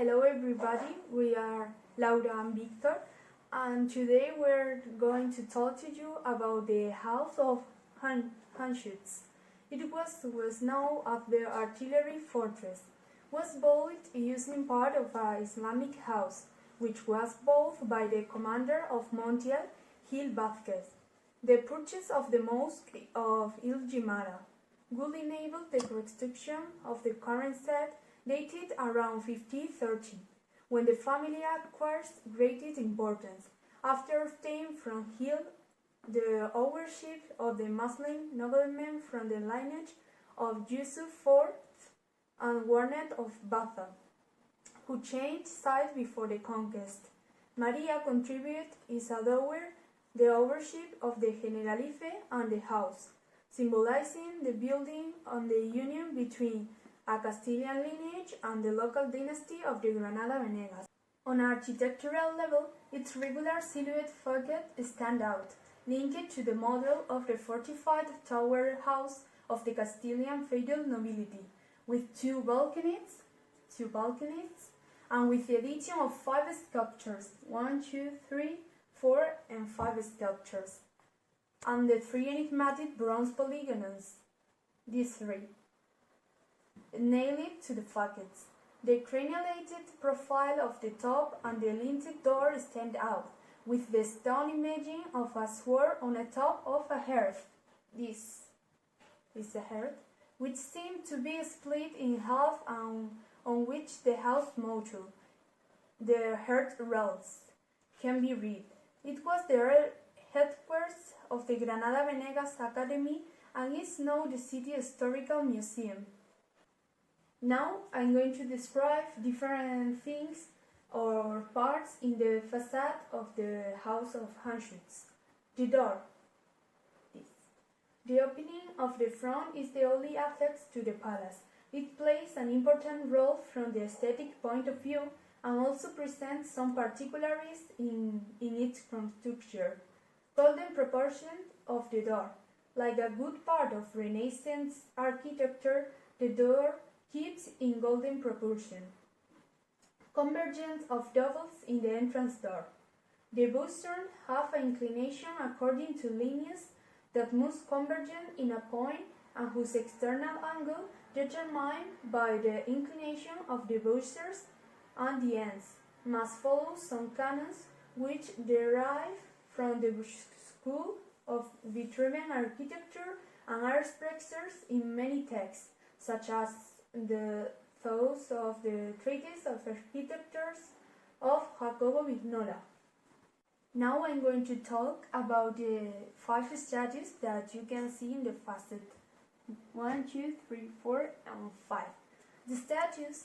Hello everybody, we are Laura and Víctor, and today we're going to talk to you about the house of Hanshutz. It was known as the artillery fortress. Was built using part of an Islamic house, which was built by the commander of Montiel, Gil Vázquez. The purchase of the mosque of Il Jimara would enable the construction of the current set dated around 1530, when the family acquires great importance, after obtaining from Gil the ownership of the Muslim noblemen from the lineage of Yusuf IV and Warnet of Baza, who changed sides before the conquest. Maria contributed his dower the ownership of the Generalife and the house, symbolizing the building on the union between a Castilian lineage and the local dynasty of the Granada Venegas. On an architectural level, its regular silhouette facade stands out, linked to the model of the fortified tower house of the Castilian feudal nobility, with two balconies, and with the addition of 5 sculptures, 1, 2, 3, 4, and 5 sculptures, and the 3 enigmatic bronze polygons, these 3, nailed to the facades. The crenelated profile of the top and the linted door stand out, with the stone imaging of a sword on the top of a hearth. This is a hearth, which seemed to be split in half and on which the house motto, the hearth rails, can be read. It was the headquarters of the Granada Venegas Academy and is now the City Historical Museum. Now I'm going to describe different things or parts in the facade of the house of Hanshutz. The door. This. The opening of the front is the only access to the palace. It plays an important role from the aesthetic point of view and also presents some particularities in its construction. Golden proportion of the door. Like a good part of Renaissance architecture, the door keeps in golden proportion. Convergence of doubles in the entrance door. The boosters have an inclination according to lineas that must converge in a point and whose external angle determined by the inclination of the boosters and the ends must follow some canons which derive from the school of Vitruvian architecture and are expressed in many texts, such as those of the Treatise of Architecture of Jacobo Vignola. Now I'm going to talk about the 5 statues that you can see in the facade. 1, 2, 3, 4, and 5. The statues,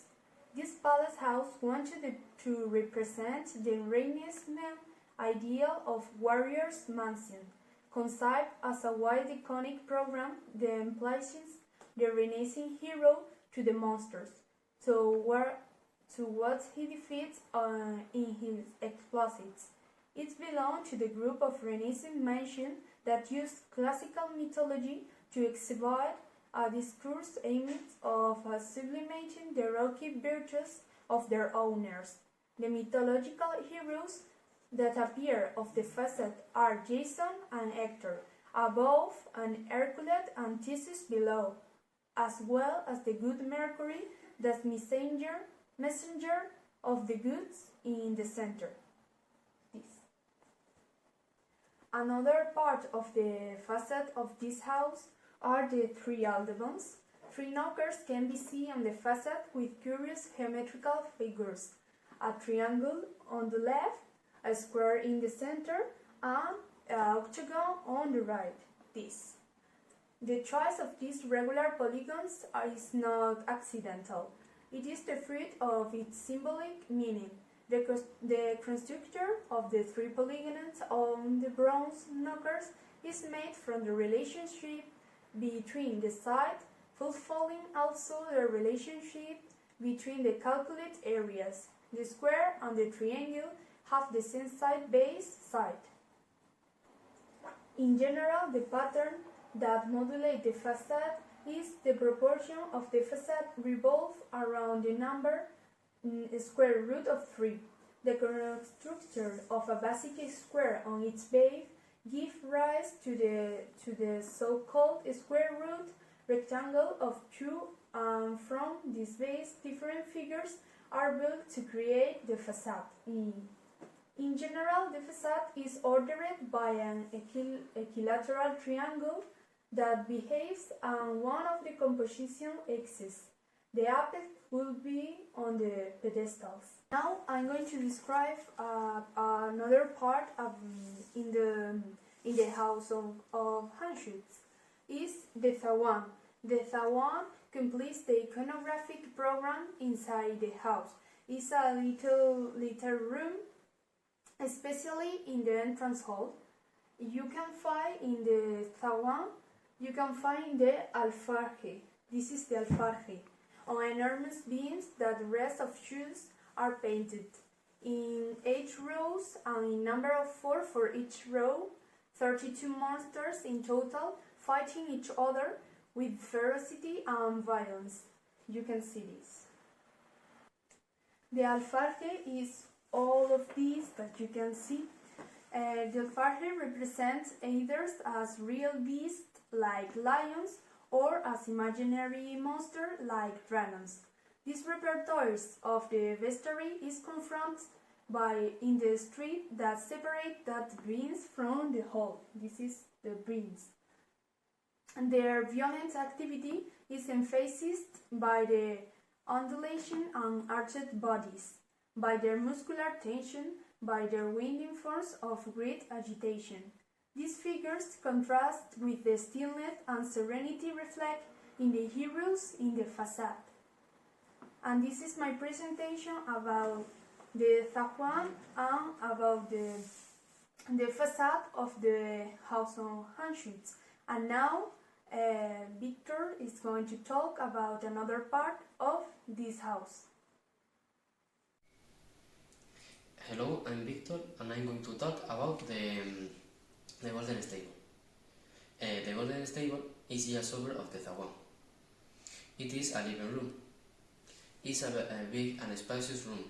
this palace house wanted to represent the Renaissance ideal of warrior's mansion, conceived as a wide iconic program that implies the Renaissance hero to the monsters, to what he defeats in his exploits. It belonged to the group of Renaissance mansions that used classical mythology to exhibit a discourse aimed at sublimating the heroic virtues of their owners. The mythological heroes that appear of the facade are Jason and Hector above and Hercules and Theseus below, as well as the good Mercury, the messenger of the goods in the center. This. Another part of the facade of this house are the 3 aldebons. 3 knockers can be seen on the facade with curious geometrical figures: a triangle on the left, a square in the center, and an octagon on the right. This. The choice of these regular polygons is not accidental. It is the fruit of its symbolic meaning. The construction of the 3 polygons on the bronze knockers is made from the relationship between the sides, fulfilling also the relationship between the calculated areas. The square and the triangle have the same side. In general, the pattern that modulate the facade is the proportion of the facade revolved around the square root of 3. The correct structure of a basic square on its base gives rise to the so-called square root rectangle of 2, and from this base different figures are built to create the facade. In general, the facade is ordered by an equilateral triangle that behaves on one of the composition axes. The apex will be on the pedestals. Now I'm going to describe another part in the house of Hanshutz. Is the Zawan. The Zawan completes the iconographic program inside the house. It's a little room, especially in the entrance hall. You can find in the Zawan, you can find the alfarje. This is the alfarje, on enormous beams that the rest of shoes are painted. In 8 rows and in number of 4 for each row, 32 monsters in total, fighting each other with ferocity and violence. You can see this. The alfarje is all of these that you can see. The alfarje represents either as real beasts like lions or as imaginary monsters like dragons. These repertoires of the bestiary is confronted in the street that separate that beings from the hall. This is the beings. And their violent activity is emphasized by the undulation and arched bodies, by their muscular tension, by their winding force of great agitation. These figures contrast with the stillness and serenity reflected in the heroes in the facade. And this is my presentation about the Zahuan and about the facade of the house of Hanshutz. And now Víctor is going to talk about another part of this house. Hello, I'm Víctor, and I'm going to talk about the golden stable. The golden stable is just over of the Zawan. It is a living room. It's a big and spacious room.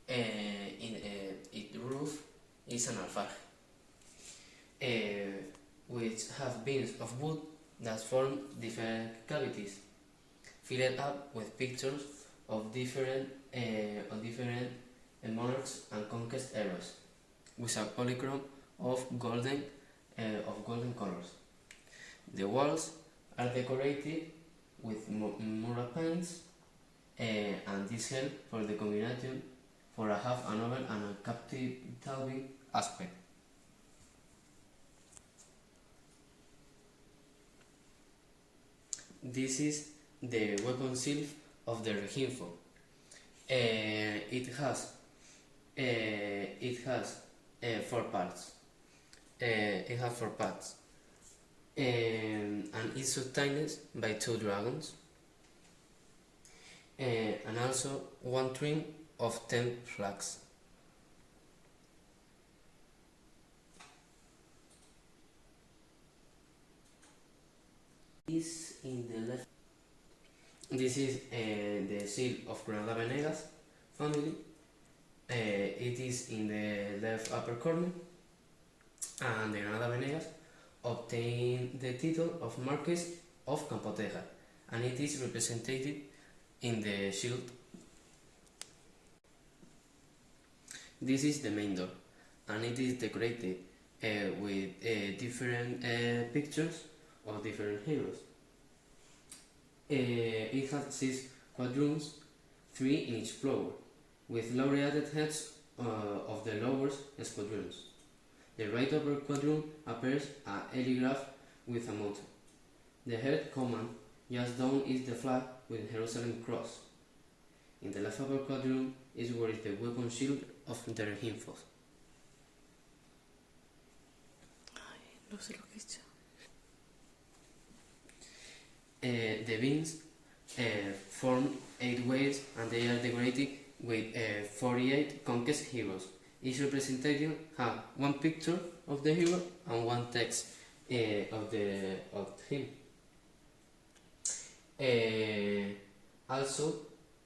Its roof is an alfarje, which have beams of wood that form different cavities, filled up with pictures of different monarchs and conquest eras, with a polychrome of golden colors. The walls are decorated with mural paints, and this helps for the combination for a half a novel and a captivating aspect. This is the weapon shelf of the Reginfo. It has 4 parts. And is sustained by 2 dragons, and also 1 trim of 10 flags. This in the left. This is the seal of Granada family. It is in the left upper corner, and the Granada obtained the title of Marquess of Campoteja, and it is represented in the shield. This is the main door, and it is decorated with different pictures of different heroes. It has 6 quadrants, 3 in each floor, with laureated heads of the lowest squadrons. The right upper quadrant appears a heligraph with a motto. The head command just down is the flag with Jerusalem cross. In the left upper quadrant is where is the weapon shield of the Reginfo. No sé lo que he hecho. The beams form 8 waves, and they are decorated with 48 conquest heroes. Each representation has 1 picture of the hero and 1 text of him. Also,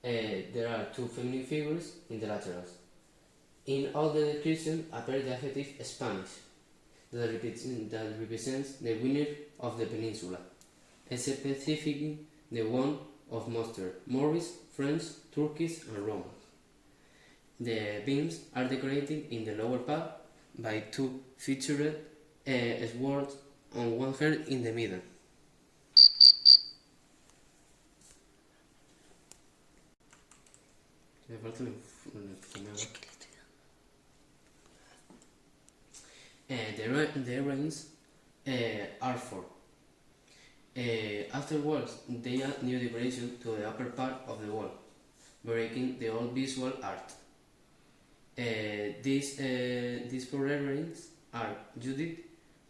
There are two feminine figures in the laterals. In all the description appears the adjective Spanish, that represents the winner of the peninsula, specifically the one of Munster, Moorish, French, Turkish, and Roman. The beams are decorated in the lower part by two featured swords on one hand in the middle. The reins are four. Afterwards, they add new decoration to the upper part of the wall, breaking the old visual art. These four reins are Judith,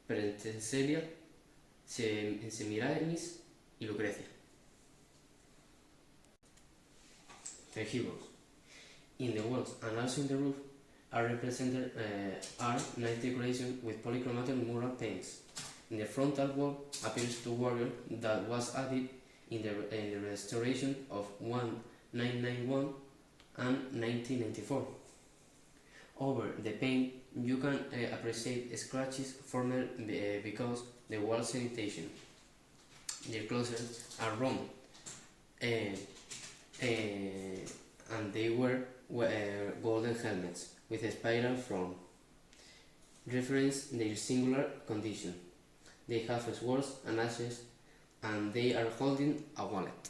Penthesilea, Semiramis, y Lucrecia. The heroes. In the walls and also in the roof are represented nice decoration with polychromatic mural paints. In the frontal wall appears two warriors that was added in the restoration of 1991 and 1994. Over the paint, you can appreciate scratches formed because the wall sanitation. Their clothes are round, and they wear golden helmets with a spiral front, reference their singular condition. They have swords and axes, and they are holding a wallet.